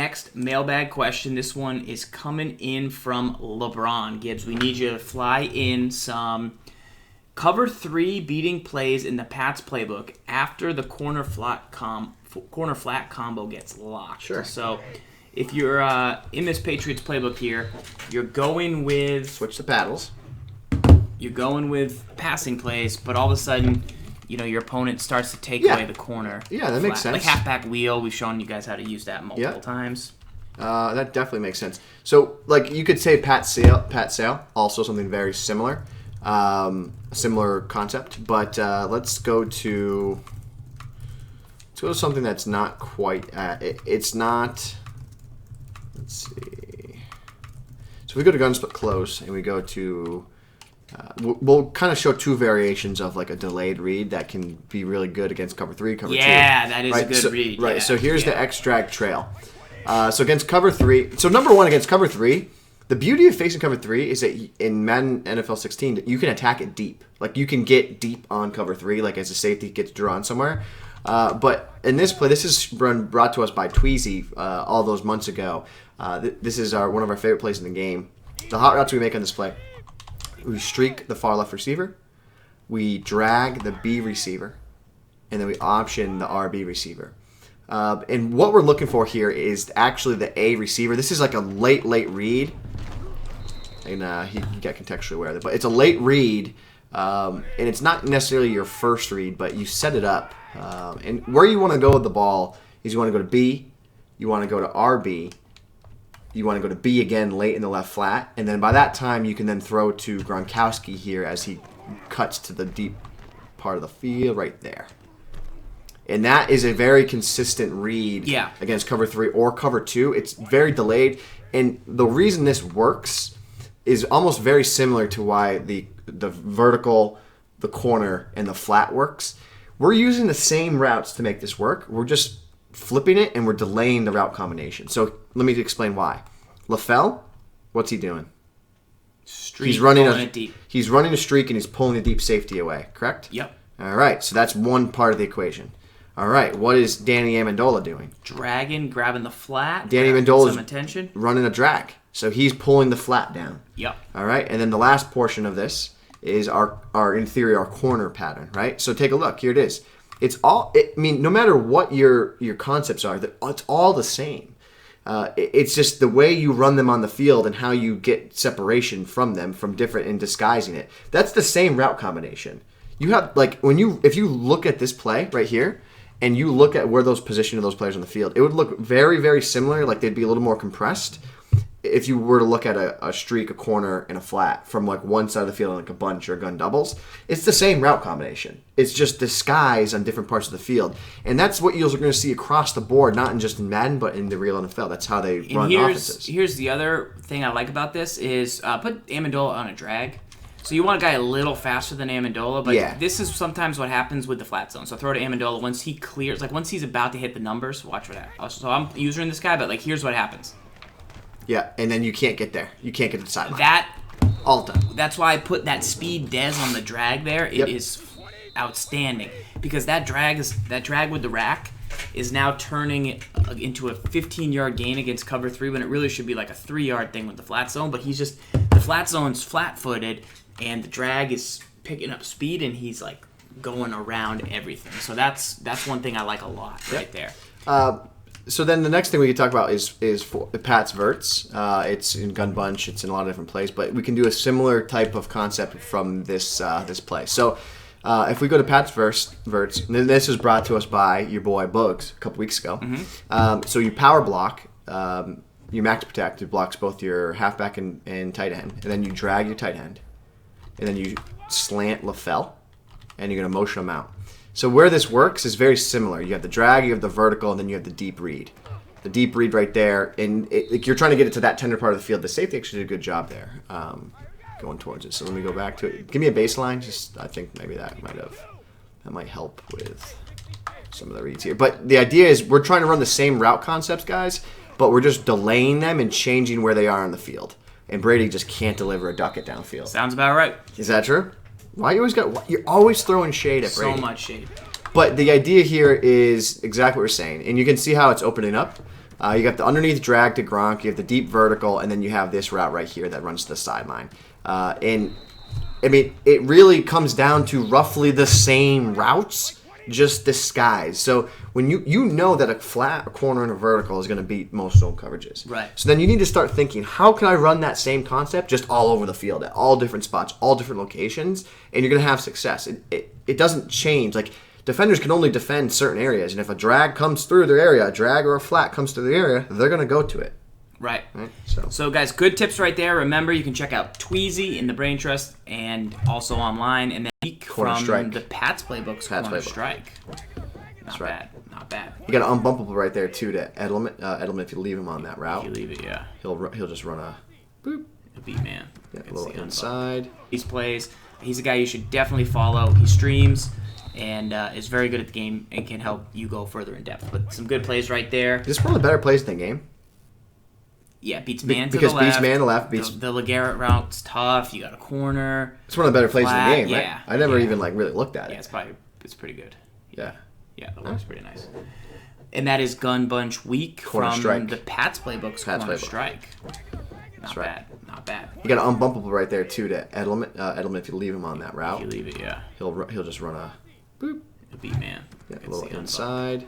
Next mailbag question. This one is coming in from LeBron. Gibbs, we need you to fly in some cover 3 beating plays in the Pats playbook after the corner flat combo gets locked. Sure. So if you're in this Patriots playbook here, you're going with... Switch the paddles. You're going with passing plays, but all of a sudden... your opponent starts to take away the corner. Yeah, that makes sense. Like halfback wheel, we've shown you guys how to use that multiple times. That definitely makes sense. So, you could say Pat Sale, also something very similar, similar concept. But let's go to something that's not quite. It's not. Let's see. So if we go to gun split close and we go to. We'll kind of show 2 variations of a delayed read that can be really good against cover 3, cover 2. Yeah, that is a good read. Right, yeah. so here's the X-drag trail. So against cover 3, so number 1 against cover 3, the beauty of facing cover 3 is that in Madden NFL 16, you can attack it deep. You can get deep on cover 3, as a safety gets drawn somewhere. But in this play, this is brought to us by Tweezy all those months ago. This is one of our favorite plays in the game. The hot routes we make on this play. We streak the far left receiver, we drag the B receiver, and then we option the RB receiver. And what we're looking for here is actually the A receiver. This is a late read. And he got contextually aware of it. But it's a late read, and it's not necessarily your first read, but you set it up. And where you want to go with the ball is you want to go to B, you want to go to RB, you want to go to B again late in the left flat, and then by that time you can then throw to Gronkowski here as he cuts to the deep part of the field right there. And that is a very consistent read against cover 3 or cover 2. It's very delayed, and the reason this works is almost very similar to why the vertical, the corner, and the flat works. We're using the same routes to make this work. We're just flipping it, and we're delaying the route combination. So let me explain why. LaFell, what's he doing? He's running a streak, and he's pulling a deep safety away, correct? Yep. All right, so that's one part of the equation. All right, what is Danny Amendola doing? Grabbing the flat. Danny Amendola's some attention. Running a drag. So he's pulling the flat down. Yep. All right, and then the last portion of this is our in theory, our corner pattern, right? So take a look. Here it is. No matter what your concepts are, it's all the same. It's just the way you run them on the field and how you get separation from them from different and disguising it. That's the same route combination. You have if you look at this play right here and you look at where those position those players on the field, it would look very, very similar. They'd be a little more compressed if you were to look at a streak, a corner, and a flat from one side of the field in a bunch or gun doubles. It's the same route combination. It's just disguised on different parts of the field. And that's what you're going to see across the board, not just in Madden, but in the real NFL. That's how they run offenses. Here's the other thing I like about this is put Amendola on a drag. So you want a guy a little faster than Amendola, but this is sometimes what happens with the flat zone. So throw to Amendola once he clears, once he's about to hit the numbers, watch what happens. So I'm using this guy, but here's what happens. Yeah, and then you can't get there. You can't get to the sideline. All the time. That's why I put that speed des on the drag there. It is outstanding because that drag with the rack is now turning into a 15-yard gain against cover 3 when it really should be a 3-yard thing with the flat zone. But the flat zone's flat-footed and the drag is picking up speed and he's going around everything. So that's one thing I like a lot right there. So then the next thing we can talk about is for Pat's verts. It's in Gun Bunch. It's in a lot of different plays, but we can do a similar type of concept from this play. So if we go to Pat's verts, and this was brought to us by your boy Bugs a couple weeks ago. Mm-hmm. So you power block, you max protect. It blocks both your halfback and tight end, and then you drag your tight end, and then you slant LaFell, and you're going to motion them out. So where this works is very similar. You have the drag, you have the vertical, and then you have the deep read. The deep read right there, and you're trying to get it to that tender part of the field. The safety actually did a good job there going towards it. So let me go back to it. Give me a baseline. I think maybe that might help with some of the reads here. But the idea is we're trying to run the same route concepts, guys, but we're just delaying them and changing where they are on the field. And Brady just can't deliver a ducket downfield. Sounds about right. Is that true? You're always throwing shade at Brady. So much shade. But the idea here is exactly what we're saying. And you can see how it's opening up. You got the underneath drag to Gronk, you have the deep vertical, and then you have this route right here that runs to the sideline. And I mean, it really comes down to roughly the same routes, just disguised. So when you know that a flat, a corner, and a vertical is going to beat most zone coverages. Right. So then you need to start thinking, how can I run that same concept just all over the field, at all different spots, all different locations, and you're going to have success. It doesn't change. Like, defenders can only defend certain areas, and if a drag comes through their area, a drag or a flat comes through the area, they're going to go to it. Right. So guys, good tips right there. Remember, you can check out Tweezy in the Brain Trust and also online. And then Corner from Strike. the Pat's Playbooks, Corner Strike. Not bad. Not bad. You got an unbumpable right there too to Edelman. Edelman, if you leave him on that route, If you leave it, yeah. he'll just run a boop. A beat man. Yeah, a little inside. He's plays. He's a guy you should definitely follow. He streams and is very good at the game and can help you go further in depth. But some good plays right there. This is one of the better plays in the game. Yeah, beats man to because the left. beats man to the left. Beats the LeGarrette route's tough. You got a corner. It's one of the better plays in the game, right? Yeah, I never even really looked at it. Yeah, it's pretty good. Yeah. Yeah, it looks pretty nice. And that is Gun Bunch Week Corner from Strike. the Pat's Playbooks, Pat's Corner Playbook. Strike. Not right. bad. Not bad. You got an unbumpable right there too to Edelman. Edelman, if you leave him on that route, If you leave it, yeah. he'll just run a boop. A beat man. Yeah, a little inside.